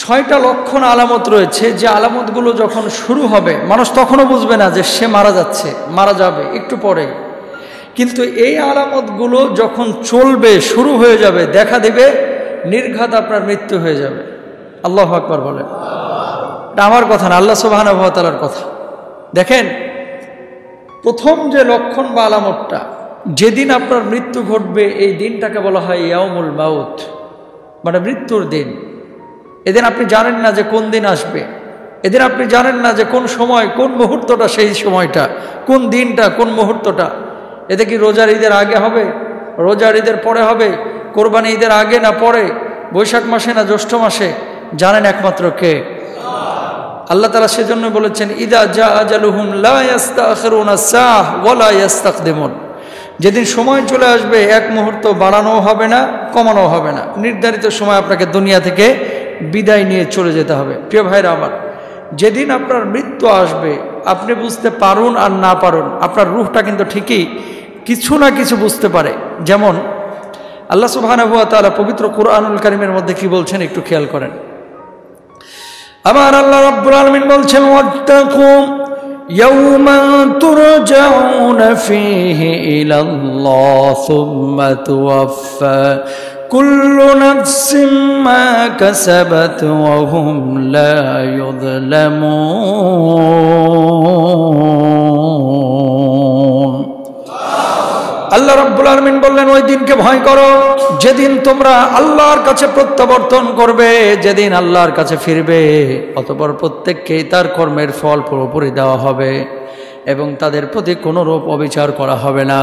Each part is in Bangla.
6টা লক্ষণ আলামত রয়েছে, যে আলামতগুলো যখন শুরু হবে মানুষ তখনও বুঝবে না যে সে মারা যাচ্ছে, মারা যাবে একটু পরে। কিন্তু এই আলামতগুলো যখন চলবে, শুরু হয়ে যাবে, দেখা দিবে, নির্ঘাত আপনার মৃত্যু হয়ে যাবে। আল্লাহু আকবার বলেন। এটা আমার কথা না, আল্লাহ সুবহানাহু ওয়া তাআলার কথা। দেখেন, প্রথম যে লক্ষণ বা আলামতটা, যেদিন আপনার মৃত্যু ঘটবে এই দিনটাকে বলা হয় ইয়াউমুল মাউত, মানে মৃত্যুর দিন। এদিন আপনি জানেন না যে কোন দিন আসবে, এদিন আপনি জানেন না যে কোন সময়, কোন মুহূর্তটা সেই সময়টা, কোন দিনটা, কোন মুহূর্তটা। এতে কি রোজার ঈদের আগে হবে, রোজার ঈদের পরে হবে, কোরবানি ঈদের আগে না পরে, বৈশাখ মাসে না জ্যৈষ্ঠ মাসে, জানেন একমাত্র কে? আল্লাহ তাআলা সেজন্য বলেছেন, ইদা জা আজালুহুম লা ইস্তাখিরুনা সাহ ওয়া লা ইস্তাকদিমুন। যেদিন সময় চলে আসবে এক মুহূর্ত বাড়ানো হবে না, কমানো হবে না, নির্ধারিত সময় আপনাকে দুনিয়া থেকে বিদায় নিয়ে চলে যেতে হবে। প্রিয় ভাইরা আমার, যেদিন আপনার মৃত্যু আসবে, আপনি বুঝতে পারুন আর না পারুন, আপনার রূহটা কিন্তু ঠিকই কিছু না কিছু বুঝতে পারে। যেমন আল্লাহ সুবহানাহু ওয়া তাআলা পবিত্র কুরআনুল কারীমের মধ্যে কি বলছেন একটু খেয়াল করেন। আমার আল্লাহ রাব্বুল আলামিন বলছেন, ওয়াত্তাকু ইয়াওমান তুরজাউনা ফীহি ইলাল্লাহ সুম্মা তুওয়াফা কুল্লু নাফসিম মা কাসাবাত ওয়া হুম লা ইউযলামুন। আল্লাহ রাব্বুল আলামিন বললেন, ওই দিনকে ভয় করো যেদিন তোমরা আল্লাহর কাছে প্রত্যাবর্তন করবে, যেদিন আল্লাহর কাছে ফিরবে, অতঃপর প্রত্যেককেই তার কর্মের ফল পুরোপুরি দেওয়া হবে এবং তাদের প্রতি কোনোরূপ অবিচার করা হবে না।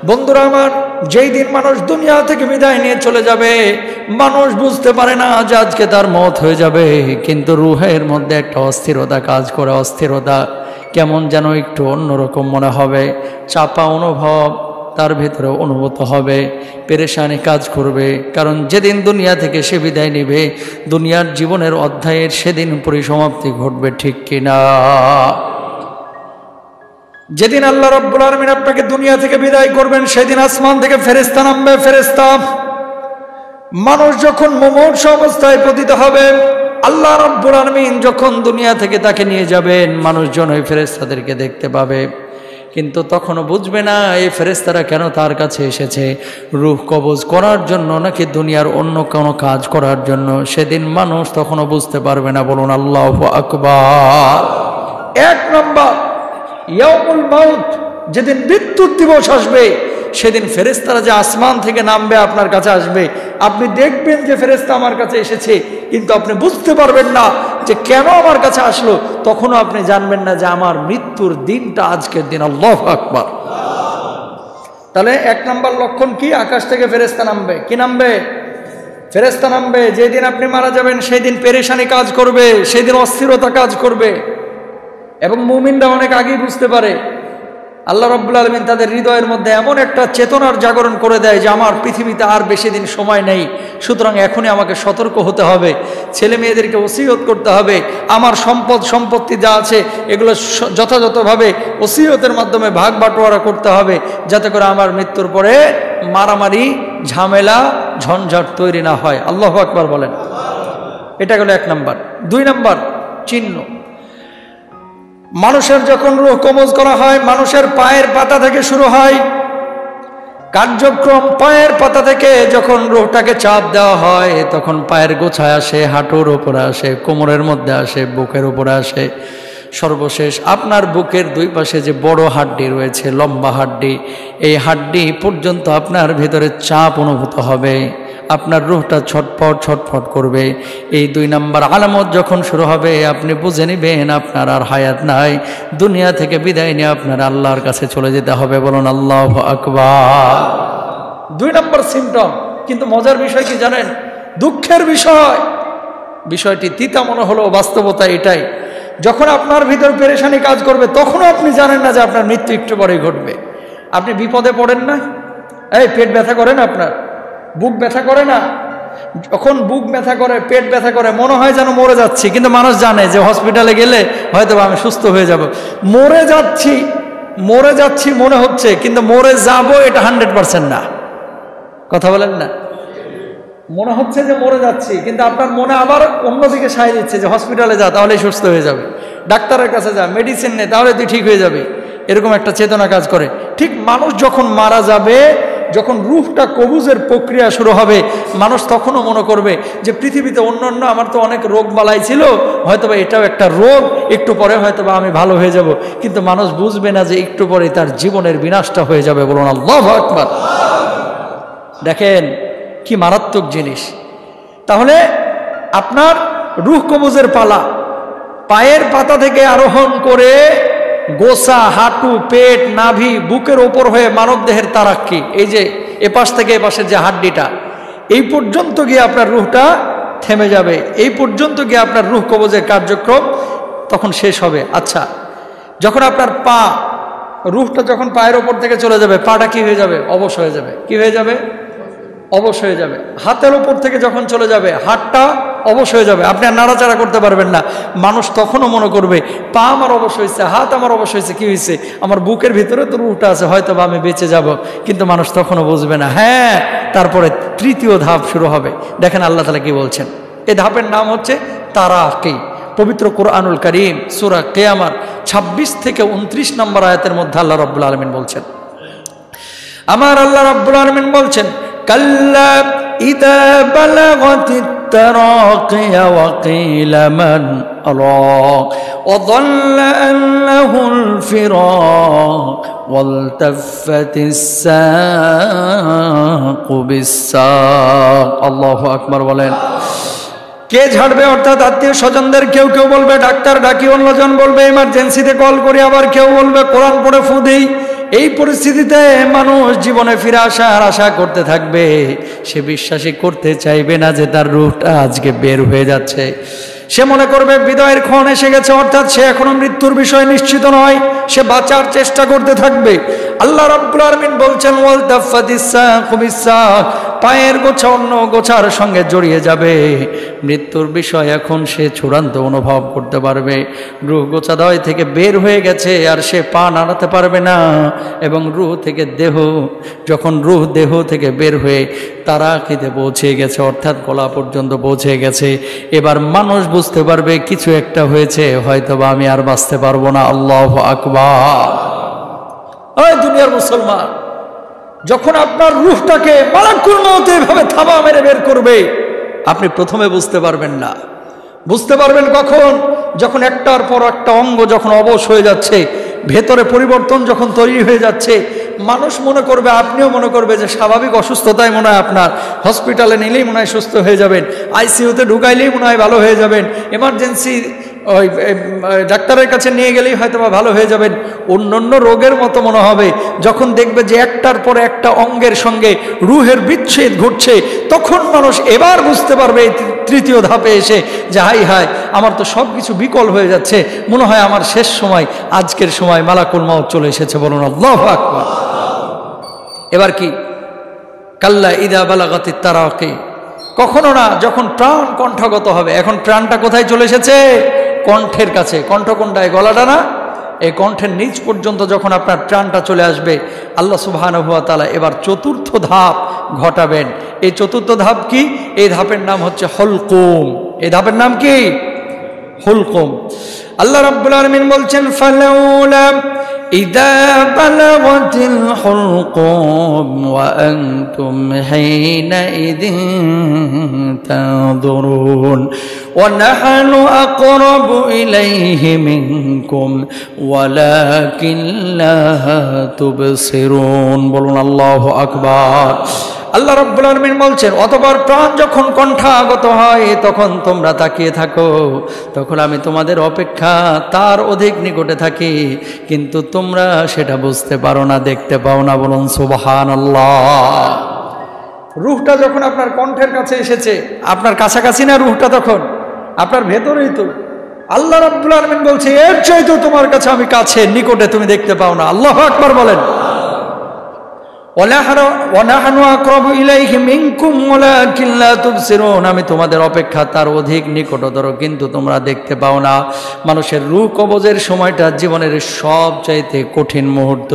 বন্ধুরা আমার, যেই দিন মানুষ দুনিয়া থেকে বিদায় নিয়ে চলে যাবে, মানুষ বুঝতে পারে না যে আজকে তার মওত হয়ে যাবে, কিন্তু রুহের মধ্যে একটা অস্থিরতা কাজ করে। অস্থিরতা কেমন যেন একটু অন্যরকম মনে হবে, চাপা অনুভব তার ভেতরে অনুভূত হবে, পেরেশানি কাজ করবে। কারণ যেদিন দুনিয়া থেকে সে বিদায় নেবে, দুনিয়ার জীবনের অধ্যায়ের সেদিন পরিসমাপ্তি ঘটবে, ঠিক কিনা? যেদিন আল্লাহ রাব্বুল আলামিন আপনাকে দুনিয়া থেকে বিদায় করবেন, সেদিন আসমান থেকে ফেরেশতা নামবে। ফেরেশতা, মানুষ যখন মুমূর্ষ অবস্থায় পতিত হবে, আল্লাহ রাব্বুল আলামিন যখন দুনিয়া থেকে তাকে নিয়ে যাবেন, মানুষজন ওই ফেরেশতাদেরকে দেখতে পাবে, কিন্তু তখনও বুঝবে না এই ফেরেশতারা কেন তার কাছে এসেছে, রূহ কবজ করার জন্য নাকি দুনিয়ার অন্য কোনো কাজ করার জন্য। সেদিন মানুষ তখনও বুঝতে পারবে না। বলুন আল্লাহু আকবার। এক নম্বর, ইয়াউমুল মাউত, যেদিন মৃত্যুর দিবস আসবে, সেদিন ফেরেশতারা যে আসমান থেকে নামবে আপনার কাছে আসবে, আপনি দেখবেন যে ফেরেশতা আমার কাছে এসেছে, কিন্তু আপনি বুঝতে পারবেন না যে কেন আমার কাছে আসলো। তখনও আপনি জানবেন না যে আমার মৃত্যুর দিনটা আজকের দিন। আল্লাহু আকবার। তাহলে এক নম্বর লক্ষণ কি? আকাশ থেকে ফেরেশতা নামবে। কি নামবে? ফেরেশতা নামবে। যেদিন আপনি মারা যাবেন সেদিন পেরেশানি কাজ করবে, সেদিন অস্থিরতা কাজ করবে। এবং মুমিনরা অনেক আগেই বুঝতে পারে। আল্লাহ রাব্বুল আলামিন তাদের হৃদয়ের মধ্যে এমন একটা চেতনার জাগরণ করে দেয় যে আমার পৃথিবীতে আর বেশি দিন সময় নেই, সুতরাং এখনই আমাকে সতর্ক হতে হবে, ছেলে মেয়েদেরকে ওসিয়ত করতে হবে, আমার সম্পত্তি যা আছে এগুলো যথাযথভাবে ওসিয়তের মাধ্যমে ভাগ বাটোয়ারা করতে হবে, যাতে করে আমার মৃত্যুর পরে মারামারি, ঝামেলা, ঝঞ্ঝাট তৈরি না হয়। আল্লাহু আকবার বলেন। এটা গেল এক নাম্বার। দুই নাম্বার চিহ্ন, মানুষের যখন রূহ কবজ করা হয়, মানুষের পায়ের পাতা থেকে শুরু হয় কার্যক্রম। পায়ের পাতা থেকে যখন রূহটাকে চাপ দেওয়া হয়, তখন পায়ের গোছায় আসে, হাঁটুর উপরে আসে, কোমরের মধ্যে আসে, বুকের উপরে আসে, সর্বশেষ আপনার বুকের দুই পাশে যে বড় হাড্ডি রয়েছে, লম্বা হাড্ডি, এই হাড্ডি পর্যন্ত আপনার ভেতরে চাপ অনুভূত হবে, আপনার রূহটা ছটফট ছটফট করবে। এই দুই নাম্বার আলামত যখন শুরু হবে, আপনি বুঝে নেবেন আপনার আর হায়াত নাই, দুনিয়া থেকে বিদায় নিয়ে আপনার আল্লাহর কাছে চলে যেতে হবে। বলুন আল্লাহু আকবার। দুই নাম্বার সিমটম। কিন্তু মজার বিষয় কি জানেন? দুঃখের বিষয়, বিষয়টি তিতা মনে হলো, বাস্তবতা এটাই, যখন আপনার ভিতর পেরেশানি কাজ করবে, তখনও আপনি জানেন না যে আপনার মৃত্যু একটু পরেই ঘটবে। আপনি বিপদে পড়েন না? এই পেট ব্যথা করে না, আপনার বুক ব্যথা করে না? যখন বুক ব্যথা করে, পেট ব্যথা করে, মনে হয় যেন মরে যাচ্ছি, কিন্তু মানুষ জানে যে হসপিটালে গেলে হয়তো আমি সুস্থ হয়ে যাব। মরে যাচ্ছি মনে হচ্ছে, কিন্তু মরে যাব এটা 100% না। কথা বলেন না? মনে হচ্ছে যে মরে যাচ্ছি, কিন্তু আপনার মনে আবার অন্যদিকে সায় দিচ্ছে যে হসপিটালে যা, তাহলে সুস্থ হয়ে যাবে, ডাক্তারের কাছে যা, মেডিসিন নে, তাহলে তুই ঠিক হয়ে যাবে। এরকম একটা চেতনা কাজ করে। ঠিক মানুষ যখন মারা যাবে, যখন রূহটা কবুজের প্রক্রিয়া শুরু হবে, মানুষ তখনও মনে করবে যে পৃথিবীতে অন্যান্য আমার তো অনেক রোগ বালাই ছিল, হয়তোবা এটাও একটা রোগ, একটু পরে হয়তোবা আমি ভালো হয়ে যাব। কিন্তু মানুষ বুঝবে না যে একটু পরে তার জীবনের বিনাশটা হয়ে যাবে। বলুন আল্লাহু আকবার। দেখেন কি মারাত্মক জিনিস। তাহলে আপনার রূহ কবুজের পালা, পায়ের পাতা থেকে আরোহণ করে গোসা, হাঁটু, পেট, নাভি, বুকের ওপর হয়ে মানব দেহের তারাক্কি, এই যে এপাশ থেকে এপাশের যে হাড্ডিটা, এই পর্যন্ত গিয়ে আপনার রূহটা থেমে যাবে। এই পর্যন্ত গিয়ে আপনার রূহ কবজের কার্যক্রম তখন শেষ হবে। আচ্ছা, যখন আপনার পা, রূহটা যখন পায়ের ওপর থেকে চলে যাবে, পাটা কি হয়ে যাবে? অবশ হয়ে যাবে। কি হয়ে যাবে? অবশ হয়ে যাবে। হাতের ওপর থেকে যখন চলে যাবে, হাতটা অবশ হয়ে যাবে, আপনি আর নাড়াচাড়া করতে পারবেন না। মানুষ তখনও মনে করবে পা আমার অবশ হয়েছে, হাত আমার অবশ হয়েছে, কি হয়েছে? আমার বুকের ভিতরে তো রূহটা আছে, হয়তো বা আমি বেঁচে যাব। কিন্তু মানুষ তখনও বুঝবে না। হ্যাঁ, তারপরে তৃতীয় ধাপ শুরু হবে। দেখেন আল্লাহ তাআলা কি বলছেন। এই ধাপের নাম হচ্ছে তারাকি। পবিত্র কোরআনুল কারীম সূরা কিয়ামত 26 থেকে 29 নম্বর আয়াতের মধ্যে আল্লাহ রাব্বুল আলামিন বলছেন, আমার আল্লাহ রাব্বুল আলামিন বলছেন, কাল্লা ইযা বালাগাতিত তারাকিয়া ওয়া কিলা মান রাক ওয়া যাল্লা আন্নাহুল ফিরাক ওয়ালতাফাতিস সাকু বিস-সাক। আল্লাহু আকবার বলেন। কে ঝাড়বে? অর্থাৎ আত্মীয় স্বজনদের কেউ কেউ বলবে ডাক্তার ডাকি, অন্যজন বলবে এমার্জেন্সিতে কল করি, আবার কেউ বলবে কোরআন পড়ে ফু দেই। এই পরিস্থিতিতে মানুষ জীবনে ফিরে আসার আশা করতে থাকবে। সে বিশ্বাসই করতে চাইবে না যে তার রূহটা আজকে বের হয়ে যাচ্ছে। সে মনে করবে বিদায়ের ক্ষণ এসে গেছে, অর্থাৎ সে এখনো মৃত্যুর বিষয়ে নিশ্চিত নয়, সে বাঁচার চেষ্টা করতে থাকবে। আল্লাহ রাব্বুল আলামিন বলছেন, ওয়ালতাফাতিস সাকু বিস-সাক, পায়ের গোছা অন্য গোছার সঙ্গে জড়িয়ে যাবে। মৃত্যুর বিষয় এখন সে চূড়ান্ত অনুভব করতে পারবে। রূহ গোছাদয় থেকে বের হয়ে গেছে, আর সে পা নাড়াতে পারবে না। এবং রূহ থেকে দেহ, যখন রূহ দেহ থেকে বের হয়ে তারাকিতে পৌঁছে গেছে, অর্থাৎ গলা পর্যন্ত পৌঁছে গেছে, এবার মানুষ বুঝতে পারবে কিছু একটা হয়েছে, হয়তোবা আমি আর বাঁচতে পারবো না। আল্লাহু আকবার। ওই দুনিয়ার মুসলমান, যখন আপনার রূহটাকে মালাকুল মউত এভাবে থাবা মেরে বের করবে, আপনি প্রথমে বুঝতে পারবেন না। বুঝতে পারবেন কখন? যখন একটার পর একটা অঙ্গ যখন অবশ হয়ে যাচ্ছে, ভেতরে পরিবর্তন যখন তৈরি হয়ে যাচ্ছে, মানুষ মনে করবে, আপনিও মনে করবে যে স্বাভাবিক অসুস্থতায় মনে হয় আপনার, হসপিটালে নিলেই মনে হয় সুস্থ হয়ে যাবেন, আইসিইউতে ঢুকাইলেই মনে হয় ভালো হয়ে যাবেন, এমার্জেন্সি ওই ডাক্তারের কাছে নিয়ে গেলেই হয়তো বা ভালো হয়ে যাবেন। অন্যান্য রোগের মতো মনে হবে। যখন দেখবে যে একটার পর একটা অঙ্গের সঙ্গে রূহের বিচ্ছেদ ঘটছে, তখন মানুষ এবার বুঝতে পারবে তৃতীয় ধাপে এসে যে হাই হাই, আমার তো সব কিছু বিকল হয়ে যাচ্ছে, মনে হয় আমার শেষ সময়, আজকের সময় মালাকুল মউত চলে এসেছে। বলুন আল্লাহু আকবার। এবার কি? কাল্লা ইযা বালাগাতিত তারাকি, কখনো না, যখন প্রাণ কণ্ঠগত হবে। এখন প্রাণটা কোথায় চলে এসেছে? কণ্ঠের কাছে। কণ্ঠ কোনটায়? গলাটা না? এই কণ্ঠের নিচ পর্যন্ত যখন আপনার প্রাণটা চলে আসবে, আল্লাহ সুবহানাহু ওয়া তাআলা এবার চতুর্থ ধাপ ঘটাবেন। এই চতুর্থ ধাপ কি? এই ধাপের নাম হচ্ছে হুলকুম। এই ধাপের নাম কি? হুলকুম। আল্লাহ রাব্বুল আলামিন বলছেন, ফালাউলা ইযা বালাগাতিল হুলকুম ওয়া আনতুম হিনাইযিন তানজুরুন ওয়া নাহনু আকরাবু ইলাইহি মিনকুম ওয়ালাকিন লা তুবসিরুন। বলুন আল্লাহু আকবার। আল্লাহ রাব্বুল আলামিন বলছেন, অতঃপর প্রাণ যখন কণ্ঠাগত হয়, তখন তোমরা তাকিয়ে থাকো, তখন আমি তোমাদের অপেক্ষা তার অধিক নিকটে থাকি, কিন্তু তোমরা সেটা বুঝতে পারো না, দেখতে পাও না। বলুন সুবহানাল্লাহ। রূহটা যখন আপনার কণ্ঠের কাছে এসেছে, আপনার কাছাকাছি না রূহটা? তখন আপনার ভেতরেই তো। আল্লাহ রাব্বুল আলামিন বলছে, এর চাইতে তোমার কাছে আমি কাছে, নিকটে, তুমি দেখতে পাও না। আল্লাহু আকবার বলেন। ওয়ানাহনু আকরাবু ইলাইহি মিনকুম ওয়ালাকিন লা তুবসিরুন, আমি তোমাদের অপেক্ষা তার অধিক নিকটতর, কিন্তু তোমরা দেখতে পাও না। মানুষের রূহ কবজের সময়টা জীবনের সবচাইতে কঠিন মুহূর্ত,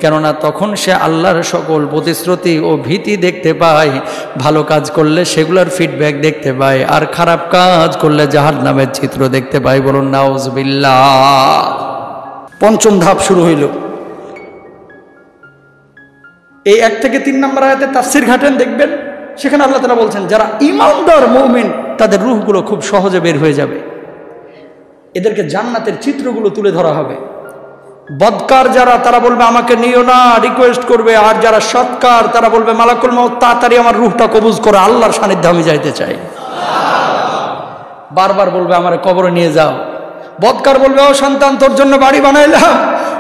কেননা তখন সে আল্লাহর সকল প্রতিশ্রুতি ও ভীতি দেখতে পায়। ভালো কাজ করলে সেগুলোর ফিডব্যাক দেখতে পায়, আর খারাপ কাজ করলে জাহান্নামের চিত্র দেখতে পায়। বলুন নাউজুবিল্লাহ। পঞ্চম ধাপ শুরু হইল। এই 1 থেকে 3 নম্বর আয়াতে তাফসীর ঘাটেন, দেখবেন সেখানে আল্লাহ তাআলা বলছেন যারা ঈমানদার মুমিন তাদের রূহগুলো খুব সহজে বের হয়ে যাবে, এদেরকে জান্নাতের চিত্রগুলো তুলে ধরা হবে। বদকার যারা, তারা বলবে আমাকে নিও না, রিকোয়েস্ট করবে। আর যারা সৎকার তারা বলবে মালাকুল মউত তাড়াতাড়ি আমার রূহটা কবজ করে, আল্লাহর সান্নিধ্যে আমি যাইতে চাই। বারবার বলবে আমার কবরে নিয়ে যাও। বদকার বলবে ও সন্তান তোর জন্য বাড়ি বানাইলাম,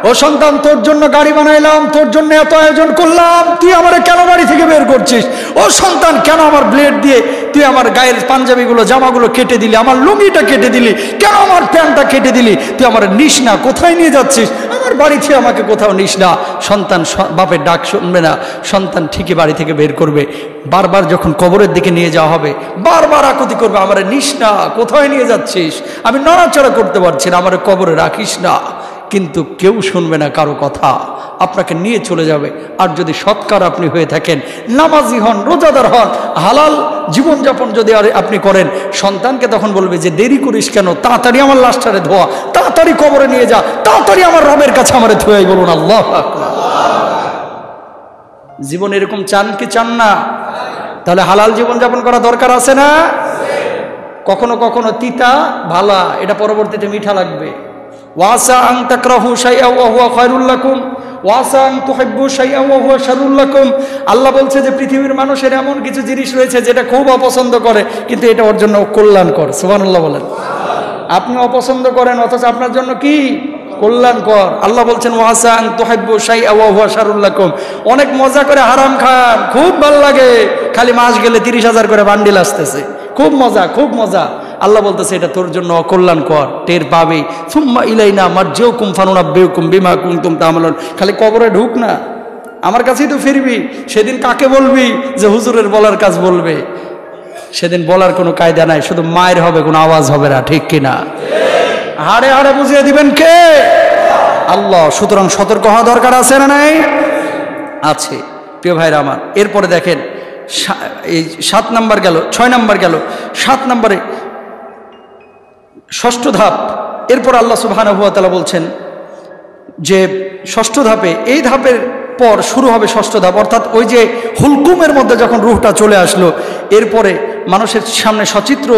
ও সন্তান তোর জন্য গাড়ি বানাইলাম, তোর জন্য এত আয়োজন করলাম, তুই আমার কেন বাড়ি থেকে বের করছিস? ও সন্তান কেন আমার ব্লেড দিয়ে তুই আমার গায়ের পাঞ্জাবিগুলো জামাগুলো কেটে দিলি, আমার লুঙ্গিটা কেটে দিলি, কেন আমার প্যান্টটা কেটে দিলি? তুই আমার নিস না, কোথায় নিয়ে যাচ্ছিস? আমার বাড়ি থেকে আমাকে কোথাও নিস না। সন্তান বাপের ডাক শুনবে না, সন্তান ঠিকই বাড়ি থেকে বের করবে। বারবার যখন কবরের দিকে নিয়ে যাওয়া হবে বারবার আকুতি করবে আমার নিস না, কোথায় নিয়ে যাচ্ছিস? আমি নড়াচড়া করতে পারছি না, আমার কবরে রাখিস না। কিন্তু কেউ শুনবে না কারো কথা, আপনাকে নিয়ে চলে যাবে। আর যদি সৎকার আপনি হয়ে থাকেন, নামাজি হন, রোজাদার হন, হালাল জীবনযাপন যদি আপনি করেন, সন্তানকে তখন বলবে যে দেরি করিস কেন, তাড়াতাড়ি আমার লাশটারে ধোয়া, তাড়াতাড়ি কবরে নিয়ে যা, তাড়াতাড়ি আমার রবের কাছে আমারে ধোয়াই। বলুন আল্লাহু আকবার। জীবন এরকম চান কি চান না? তাহলে হালাল জীবনযাপন করা দরকার আছে না? কখনো কখনো তিতা ভালা, এটা পরবর্তীতে মিঠা লাগবে। ওয়াসা আন তাকরাহু শাইআন ওয়া হুয়া খায়রুল লাকুম ওয়াসা আন তুহিব্বু শাইআন ওয়া হুয়া শাররুল লাকুম। আল্লাহ বলছে যে পৃথিবীর মানুষের এমন কিছু জিনিস রয়েছে যেটা খুব অপছন্দ করে, কিন্তু এটা ওর জন্য কল্যাণকর। সুবহানাল্লাহ বলেন। আপনি অপছন্দ করেন অথচ আপনার জন্য কি কল্যাণকর। আল্লাহ বলছেন ওয়াসা আন তুহিব্বু শাইআন ওয়া হুয়া শাররুল লাকুম। অনেক মজা করে হারাম খান, খুব ভালো লাগে, খালি মাস গেলে 30,000 করে বান্ডিল আসতেছে, খুব মজা, খুব মজা। আল্লাহ বলতেছে এটা তোর জন্য অকল্যাণকর, টের পাবি। সুম্মা ইলাইনা মারজিউকুম ফানুনাব্বিউকুম বিমা কুনতুম তা'মালুন। খালি কবরে ঢুক না, আমার কাছেই তো ফিরবি। সেদিন কাকে বলবি যে হুজুরের বলার কাজ বলবে? সেদিন বলার কোনো কায়দা নাই, শুধু মায়ের হবে, কোনো আওয়াজ হবে না, ঠিক কিনা? হাড়ে হাড়ে বুঝিয়ে দিবেন কে? আল্লাহ। সুতরাং সতর্ক হওয়া দরকার আছে না নাই? আছে প্রিয় ভাইরা আমার। এরপরে দেখেন এই 7 নাম্বার গেল, 6 নাম্বার গেল, 7 নম্বরে 6ষ্ঠ ধাপ। এরপর আল্লাহ সুবহানাহু ওয়া তাআলা বলছেন যে 6ষ্ঠ ধাপে, এই ধাপের পর শুরু হবে 6ষ্ঠ ধাপ, অর্থাৎ ওই যে হুলকুমের মধ্যে যখন রূহটা চলে আসলো, এরপরে মানুষের সামনে সচিত্র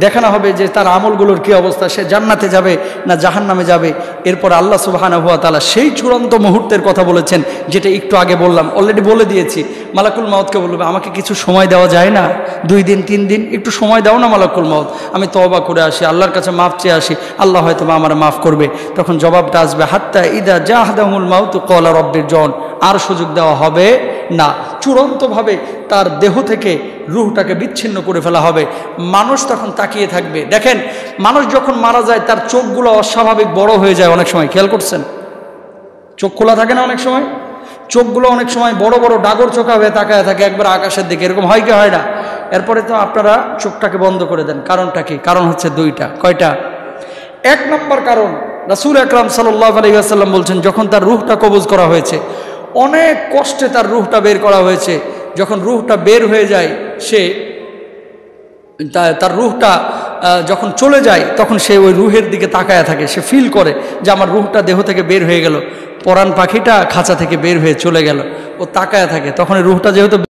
দেখানো হবে যে তার আমলগুলোর কী অবস্থা, সে জান্নাতে যাবে না জাহান্নামে যাবে। এরপর আল্লাহ সুবহানাহু ওয়া তাআলা সেই চূড়ান্ত মুহূর্তের কথা বলেছেন, যেটা একটু আগে বললাম, অলরেডি বলে দিয়েছি। মালাকুল মাউতকে বলবে আমাকে কিছু সময় দেওয়া যায় না? 2 দিন 3 দিন একটু সময় দাও না মালাকুল মাউত, আমি তওবা করে আসি, আল্লাহর কাছে মাফ চেয়ে আসি, আল্লাহ হয়তো আমার মাফ করবে। তখন জবাবটা আসবে হাত্তা ইদা জাহাদাহুল মাউতু ক্বালা রাব্বিরজিউন। আর সুযোগ দেওয়া হবে না, চূড়ান্তভাবে তার দেহ থেকে রূহটাকে বিচ্ছিন্ন করে ফেলা হবে। মানুষ তখন তাকিয়ে থাকবে। দেখেন, মানুষ যখন মারা যায় তার চোখগুলো অস্বাভাবিক বড় হয়ে যায়। অনেক সময় খেয়াল করছেন, চোখ খোলা থাকে না, অনেক সময় চোখগুলো অনেক সময় বড় বড় ডাগর চোখা হয়ে তাকায় থাকে একবার আকাশের দিকে, এরকম হয় কি হয় না? এরপরে তো আপনারা চোখটাকে বন্ধ করে দেন। কারণটা কি? কারণ হচ্ছে 2টা। কয়টা? 1 নম্বর কারণ, রাসূল আকরাম সাল্লাল্লাহু আলাইহি ওয়াসাল্লাম বলছেন যখন তার রূহটা কবজ করা হয়েছে, অনেক কষ্টে তার রূহটা বের করা হয়েছে, যখন রূহটা বের হয়ে যায়, সে তার রূহটা যখন চলে যায় তখন সে ওই রূহের দিকে তাকায় থাকে। সে ফিল করে যে আমার রূহটা দেহ থেকে বের হয়ে গেল, পরাণ পাখিটা খাঁচা থেকে বের হয়ে চলে গেল। ও তাকায় থাকে, তখন রূহটা যেহেতু